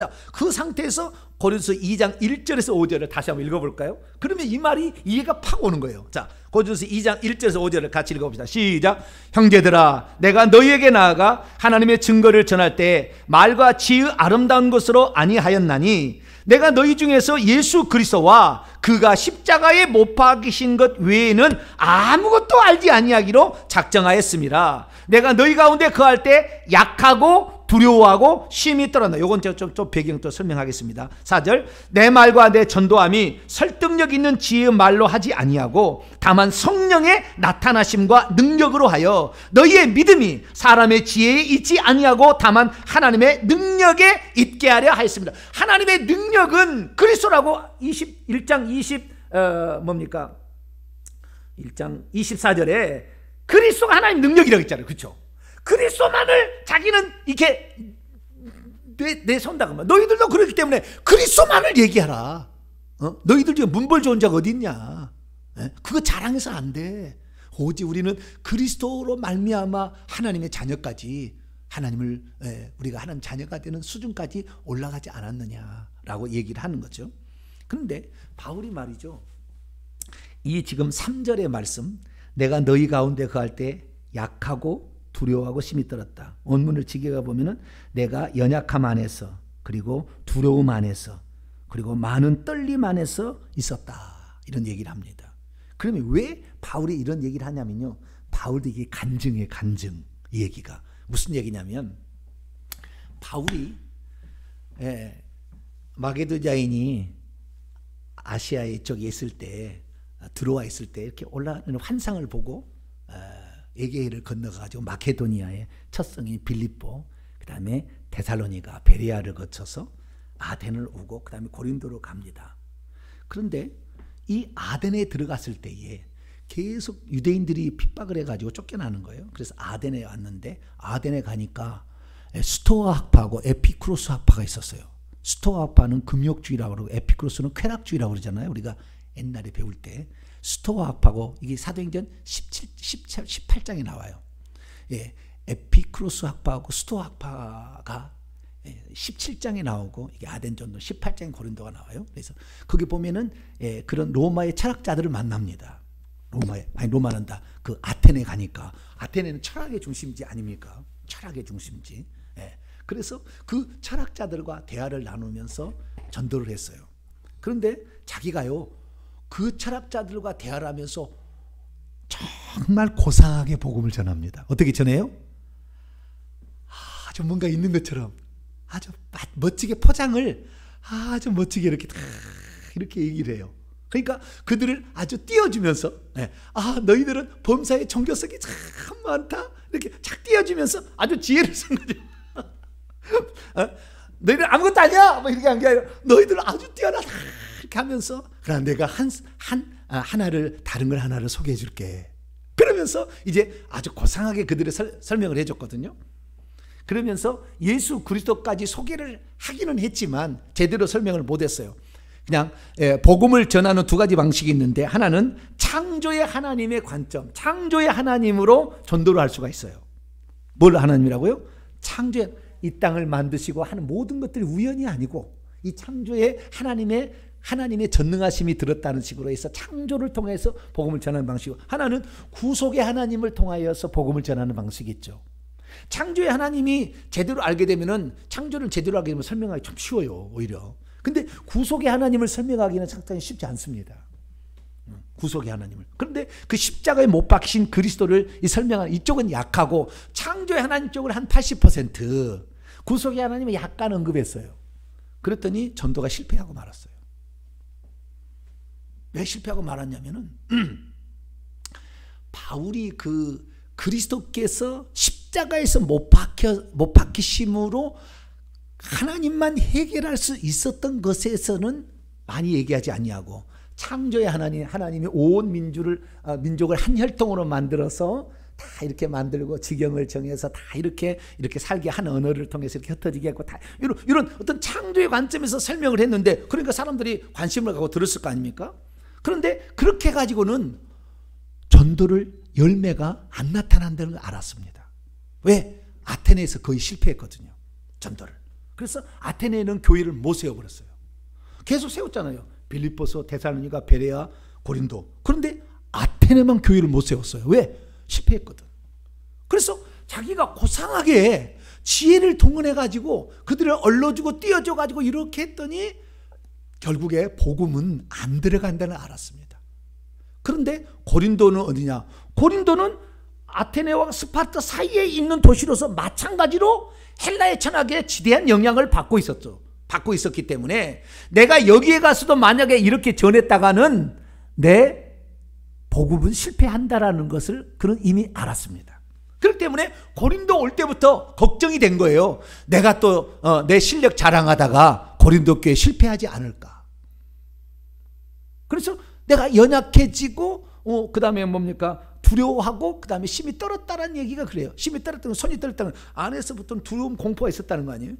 자, 그 상태에서 고린도서 2장 1절에서 5절을 다시 한번 읽어볼까요? 그러면 이 말이 이해가 팍 오는 거예요. 자, 고린도서 2장 1절에서 5절을 같이 읽어봅시다. 시작. 형제들아, 내가 너희에게 나아가 하나님의 증거를 전할 때 말과 지의 아름다운 것으로 아니하였나니 내가 너희 중에서 예수 그리스도와 그가 십자가에 못 박히신 것 외에는 아무것도 알지 아니하기로 작정하였습니다. 내가 너희 가운데 거할 때 약하고 두려워하고 심히 떨었나. 요건 제가 좀 배경 또 설명하겠습니다. 4절. 내 말과 내 전도함이 설득력 있는 지혜의 말로 하지 아니하고 다만 성령의 나타나심과 능력으로 하여 너희의 믿음이 사람의 지혜에 있지 아니하고 다만 하나님의 능력에 있게 하려 하였습니다. 하나님의 능력은 그리스도라고 1장 24절에 그리스도가 하나님 능력이라고 했잖아요. 그렇죠? 그리스도만을 자기는 이렇게 내선다 그러면 너희들도 그렇기 때문에 그리스도만을 얘기하라. 너희들 중에 문벌 좋은 자가 어디 있냐? 그거 자랑해서 안 돼. 오직 우리는 그리스도로 말미암아 하나님의 자녀까지 하나님을 우리가 하나님 자녀가 되는 수준까지 올라가지 않았느냐라고 얘기를 하는 거죠. 그런데 바울이 말이죠. 이 지금 3절의 말씀, 내가 너희 가운데 거할 때 약하고 두려워하고 심히 떨었다. 원문을 지겨가 보면은 내가 연약함 안에서 그리고 두려움 안에서 그리고 많은 떨림 안에서 있었다. 이런 얘기를 합니다. 그러면 왜 바울이 이런 얘기를 하냐면요. 바울도 이게 간증이에요. 간증. 이 얘기가. 무슨 얘기냐면 바울이 마게도냐인이 아시아 쪽에 있을 때 들어와 있을 때 이렇게 올라가는 환상을 보고 에게해를 건너가지고 마케도니아의 첫 성인 빌립보, 그 다음에 데살로니가, 베레아를 거쳐서 아덴을 오고 그 다음에 고린도로 갑니다. 그런데 이 아덴에 들어갔을 때에 계속 유대인들이 핍박을 해가지고 쫓겨나는 거예요. 그래서 아덴에 왔는데 아덴에 가니까 스토아 학파하고 에피쿠로스 학파가 있었어요. 스토아 학파는 금욕주의라고 그러고 에피쿠로스는 쾌락주의라고 그러잖아요. 우리가 옛날에 배울 때. 스토아 학파고 이게 사도행전 18장에 나와요. 에피쿠로스 학파하고 스토아 학파가 17장에 나오고 이게 아덴전도 18장에 고린도가 나와요. 그래서 거기 보면은 그런 로마의 철학자들을 만납니다. 로마란다. 그 아테네 가니까 아테네는 철학의 중심지 아닙니까? 철학의 중심지. 그래서 그 철학자들과 대화를 나누면서 전도를 했어요. 그런데 자기가요. 그 철학자들과 대화를 하면서 정말 고상하게 복음을 전합니다. 어떻게 전해요? 아주 뭔가 있는 것처럼 아주 멋지게 포장을 아주 멋지게 이렇게 얘기를 해요. 그러니까 그들을 아주 띄워주면서 너희들은 범사에 종교성이 참 많다 이렇게 착 띄워주면서 아주 지혜를 쓴 거죠. 너희들 아무것도 아니야 이렇게 한 게 아니라 너희들 아주 뛰어나다 이렇게 하면서 그러나 내가 하나를 다른 걸 하나를 소개해 줄게. 그러면서 이제 아주 고상하게 그들의 설명을 해줬거든요. 그러면서 예수 그리스도까지 소개를 하기는 했지만 제대로 설명을 못했어요. 그냥 복음을 전하는 두 가지 방식이 있는데 하나는 창조의 하나님의 관점, 창조의 하나님으로 전도를 할 수가 있어요. 뭘 하나님이라고요? 창조의 이 땅을 만드시고 하는 모든 것들이 우연이 아니고 이 창조의 하나님의 전능하심이 들었다는 식으로 해서 창조를 통해서 복음을 전하는 방식이고 하나는 구속의 하나님을 통하여서 복음을 전하는 방식이 있죠. 창조의 하나님이 제대로 알게 되면은 창조를 제대로 알게 되면 설명하기 좀 쉬워요. 오히려. 근데 구속의 하나님을 설명하기는 상당히 쉽지 않습니다. 구속의 하나님을. 그런데 그 십자가에 못 박히신 그리스도를 설명하는 이쪽은 약하고 창조의 하나님 쪽을 한 80%, 구속의 하나님은 약간 언급했어요. 그랬더니 전도가 실패하고 말았어요. 왜 실패하고 말았냐면은 바울이 그 그리스도께서 십자가에서 못 박히심으로 하나님만 해결할 수 있었던 것에서는 많이 얘기하지 아니하고 창조의 하나님이 온 민족을 한 혈통으로 만들어서 다 이렇게 만들고 지경을 정해서 다 이렇게 살게 한 언어를 통해서 이렇게 흩어지게 하고 다 이런 어떤 창조의 관점에서 설명을 했는데 그러니까 사람들이 관심을 갖고 들었을 거 아닙니까? 그런데 그렇게 가지고는 전도를 열매가 안 나타난다는 걸 알았습니다. 왜? 아테네에서 거의 실패했거든요. 전도를. 그래서 아테네에는 교회를 못 세워버렸어요. 계속 세웠잖아요. 빌립보서, 데살로니가, 베레아, 고린도. 그런데 아테네만 교회를 못 세웠어요. 왜? 실패했거든. 그래서 자기가 고상하게 지혜를 동원해가지고 그들을 얼러주고 띄워줘가지고 이렇게 했더니 결국에 복음은 안 들어간다는 알았습니다. 그런데 고린도는 어디냐? 고린도는 아테네와 스파르타 사이에 있는 도시로서 마찬가지로 헬라의 천하계에 지대한 영향을 받고 있었죠. 받고 있었기 때문에 내가 여기에 가서도 만약에 이렇게 전했다가는 내 복음은 실패한다라는 것을 그는 이미 알았습니다. 그렇기 때문에 고린도 올 때부터 걱정이 된 거예요. 내가 또 내 실력 자랑하다가 고린도 교회 실패하지 않을까. 그래서 내가 연약해지고 그 다음에 뭡니까? 두려워하고 그 다음에 심이 떨었다는 얘기가 그래요. 심이 떨었다는 건, 손이 떨었다는 건 안에서부터는 두려움, 공포가 있었다는 거 아니에요?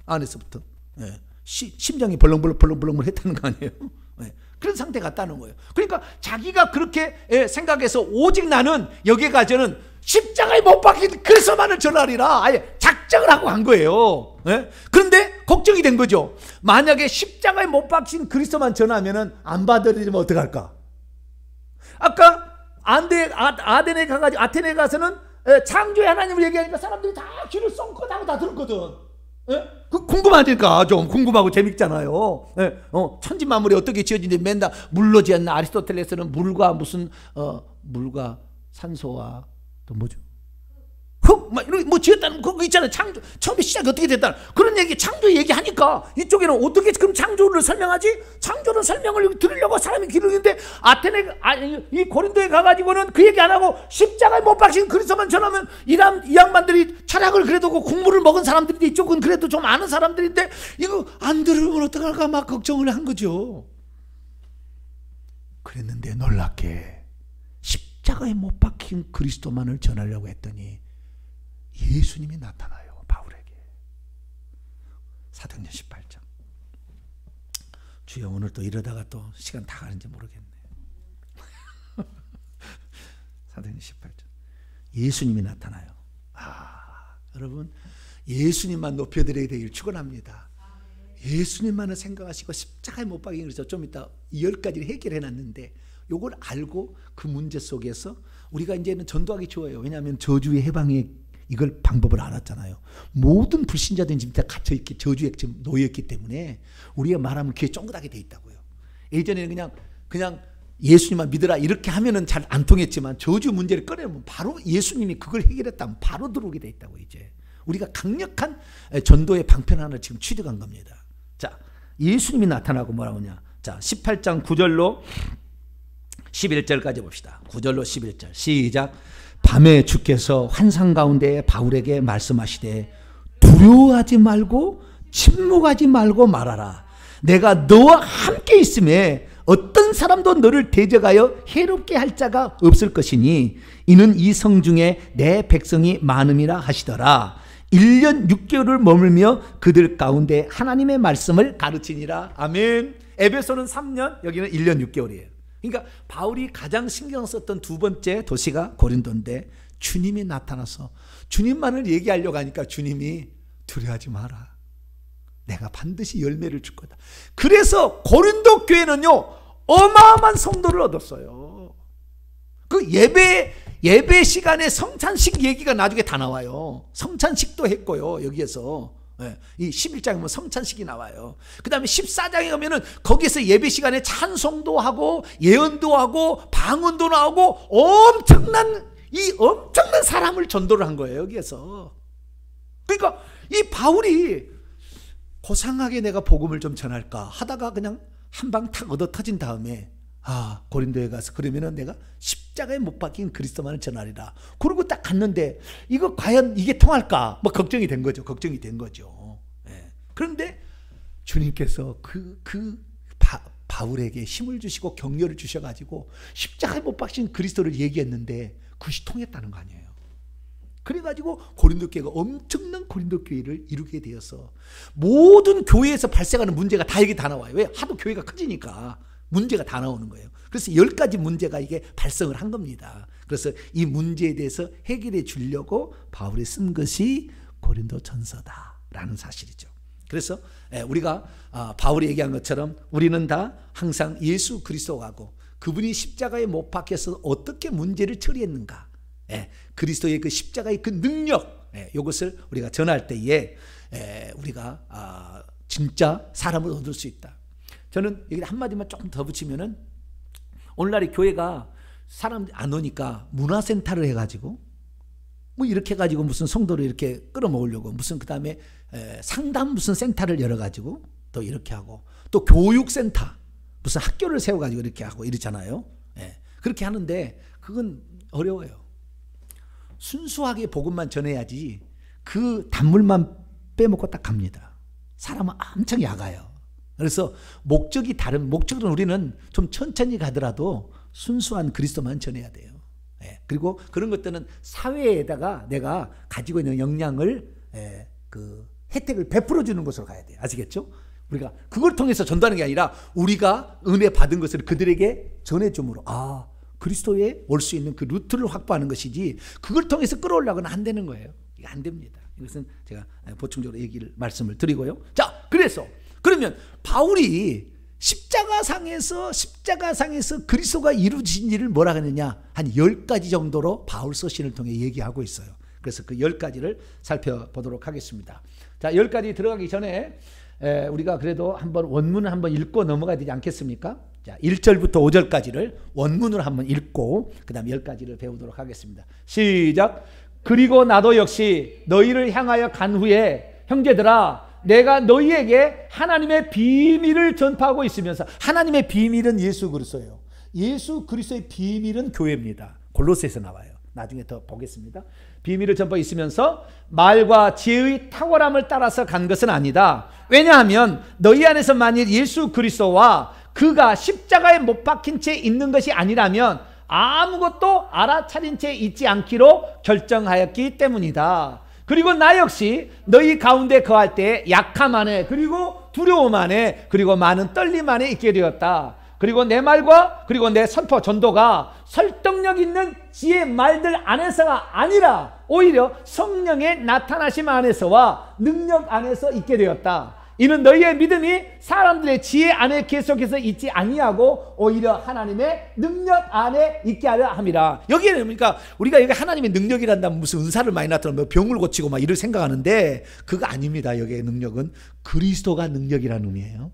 안에서부터. 예. 심장이 벌렁벌렁 했다는 거 아니에요? 예. 그런 상태 같다는 거예요. 그러니까 자기가 그렇게 생각해서 오직 나는 여기에 가서는 십자가에 못 박힌 그리스도만을 전하리라 아예 작정을 하고 간 거예요. 예? 그런데 걱정이 된 거죠. 만약에 십자가에 못 박힌 그리스도만 전하면은 안 받아들이면 어떡할까? 아까 아테네에 가서는 창조의 하나님을 얘기하니까 사람들이 다 귀를 쫑긋하고 다 들었거든. 예? 그 궁금하니까 좀 궁금하고 재밌잖아요. 예? 천지만물이 어떻게 지어진지 맨날 물로 지었나. 아리스토텔레스는 물과 무슨 물과 산소와 또 뭐죠? 흙, 막 이런 뭐 지었다는 거 있잖아요. 창조 처음에 시작이 어떻게 됐다 그런 얘기, 창조 얘기하니까 이쪽에는 어떻게 그럼 창조를 설명하지? 창조는 설명을 들으려고 사람이 기르는데 이 고린도에 가가지고는 그 얘기 안 하고 십자가에 못 박힌 그리스도만 전하면 이 양반들이 철학을 그래도 국물을 먹은 사람들인데 이쪽은 그래도 좀 아는 사람들인데 이거 안 들으면 어떡할까 막 걱정을 한 거죠. 그랬는데 놀랍게 십자가에 못 박힌 그리스도만을 전하려고 했더니 예수님이 나타나요. 바울에게. 사도행전 18장. 주여 오늘 또 이러다가 또 시간 다 가는지 모르겠네. 사도행전 18장. 예수님이 나타나요. 여러분 예수님만 높여드려야 되길 축원합니다. 예수님만을 생각하시고 십자가에 못 박힌 그리스도 좀 이따 10가지를 해결해 놨는데 요걸 알고 그 문제 속에서 우리가 이제는 전도하기 좋아요. 왜냐하면 저주의 해방의 이걸 방법을 알았잖아요. 모든 불신자들은 지금 다 갇혀있기, 저주에 지금 놓여있기 때문에 우리가 말하면 귀에 쫑긋하게 돼 있다고요. 예전에는 그냥 예수님만 믿으라 이렇게 하면은 잘 안 통했지만 저주 문제를 꺼내면 바로 예수님이 그걸 해결했다면 바로 들어오게 돼 있다고. 이제 우리가 강력한 전도의 방편 하나를 지금 취득한 겁니다. 자, 예수님이 나타나고 뭐라고 하냐. 자, 18장 9절로 11절까지 봅시다. 9절로 11절 시작. 밤에 주께서 환상 가운데 바울에게 말씀하시되 두려워하지 말고 침묵하지 말고 말하라. 내가 너와 함께 있음에 어떤 사람도 너를 대적하여 해롭게 할 자가 없을 것이니 이는 이 성 중에 내 백성이 많음이라 하시더라. 1년 6개월을 머물며 그들 가운데 하나님의 말씀을 가르치니라. 아멘. 에베소는 3년, 여기는 1년 6개월이에요. 그러니까 바울이 가장 신경 썼던 두 번째 도시가 고린도인데 주님이 나타나서 주님만을 얘기하려고 하니까 주님이 두려워하지 마라. 내가 반드시 열매를 줄 거다. 그래서 고린도 교회는요 어마어마한 성도를 얻었어요. 그 예배 시간에 성찬식 얘기가 나중에 다 나와요. 성찬식도 했고요. 여기에서 이 11장에 보면 성찬식이 나와요. 그 다음에 14장에 가면은 거기에서 예배 시간에 찬송도 하고 예언도 하고 방언도 나오고 엄청난 사람을 전도를 한 거예요. 여기에서. 그러니까 이 바울이 고상하게 내가 복음을 좀 전할까 하다가 그냥 한 방 탁 얻어 터진 다음에 고린도에 가서 그러면은 내가 십자가에 못 박힌 그리스도만을 전하리라. 그러고 딱 갔는데 이거 과연 이게 통할까? 뭐 걱정이 된 거죠. 걱정이 된 거죠. 예. 그런데 주님께서 바울에게 힘을 주시고 격려를 주셔가지고 십자가에 못 박힌 그리스도를 얘기했는데 그것이 통했다는 거 아니에요. 그래가지고 고린도 교회가 엄청난 고린도 교회를 이루게 되어서 모든 교회에서 발생하는 문제가 다 여기 다 나와요. 왜? 하도 교회가 커지니까 문제가 다 나오는 거예요. 그래서 10가지 문제가 이게 발생을 한 겁니다. 그래서 이 문제에 대해서 해결해 주려고 바울이 쓴 것이 고린도 전서다. 라는 사실이죠. 그래서 우리가 바울이 얘기한 것처럼 우리는 다 항상 예수 그리스도하고 그분이 십자가에 못 박혀서 어떻게 문제를 처리했는가, 그리스도의 그 십자가의 그 능력, 이것을 우리가 전할 때에 우리가 진짜 사람을 얻을 수 있다. 저는 여기 한마디만 조금 더 붙이면은, 오늘날의 교회가 사람 안 오니까 문화센터를 해가지고 뭐 이렇게 해가지고 무슨 성도를 이렇게 끌어모으려고 무슨 그 다음에 상담 무슨 센터를 열어가지고 또 이렇게 하고, 또 교육센터 무슨 학교를 세워가지고 이렇게 하고 이러잖아요. 그렇게 하는데 그건 어려워요. 순수하게 복음만 전해야지 그 단물만 빼먹고 딱 갑니다. 사람은 엄청 약아요. 그래서 목적이 다른, 목적은 우리는 좀 천천히 가더라도 순수한 그리스도만 전해야 돼요. 그리고 그런 것들은 사회에다가 내가 가지고 있는 역량을 그 혜택을 베풀어 주는 곳으로 가야 돼요. 아시겠죠? 우리가 그걸 통해서 전도하는 게 아니라 우리가 은혜 받은 것을 그들에게 전해줌으로 그리스도에 올 수 있는 그 루트를 확보하는 것이지, 그걸 통해서 끌어올라고는 안 되는 거예요. 이게 안 됩니다. 이것은 제가 보충적으로 말씀을 드리고요. 자, 그러면 바울이 십자가상에서 그리스도가 이루어진 일을 뭐라 하느냐, 한 10가지 정도로 바울 서신을 통해 얘기하고 있어요. 그래서 그 10가지를 살펴보도록 하겠습니다. 자, 10가지 들어가기 전에 우리가 그래도 한번 원문을 한번 읽고 넘어가야 되지 않겠습니까? 자, 1절부터 5절까지를 원문으로 한번 읽고 그 다음 10가지를 배우도록 하겠습니다. 시작. 그리고 나도 역시 너희를 향하여 간 후에 형제들아, 내가 너희에게 하나님의 비밀을 전파하고 있으면서, 하나님의 비밀은 예수 그리스도예요. 예수 그리스도의 비밀은 교회입니다. 골로새에서 나와요. 나중에 더 보겠습니다. 비밀을 전파하고 있으면서 말과 지혜의 탁월함을 따라서 간 것은 아니다. 왜냐하면 너희 안에서 만일 예수 그리스도와 그가 십자가에 못 박힌 채 있는 것이 아니라면 아무것도 알아차린 채 있지 않기로 결정하였기 때문이다. 그리고 나 역시 너희 가운데 거할 때 약함 안에, 그리고 두려움 안에, 그리고 많은 떨림 안에 있게 되었다. 그리고 내 말과 그리고 내 선포 전도가 설득력 있는 지혜 말들 안에서가 아니라 오히려 성령의 나타나심 안에서와 능력 안에서 있게 되었다. 이는 너희의 믿음이 사람들의 지혜 안에 계속해서 있지 아니하고 오히려 하나님의 능력 안에 있게 하려 함이라. 여기에는 그러니까 우리가 여기 하나님의 능력이란다면 무슨 은사를 많이 나타나면 병을 고치고 막 이럴 생각하는데 그거 아닙니다. 여기의 능력은 그리스도가 능력이라는 의미예요.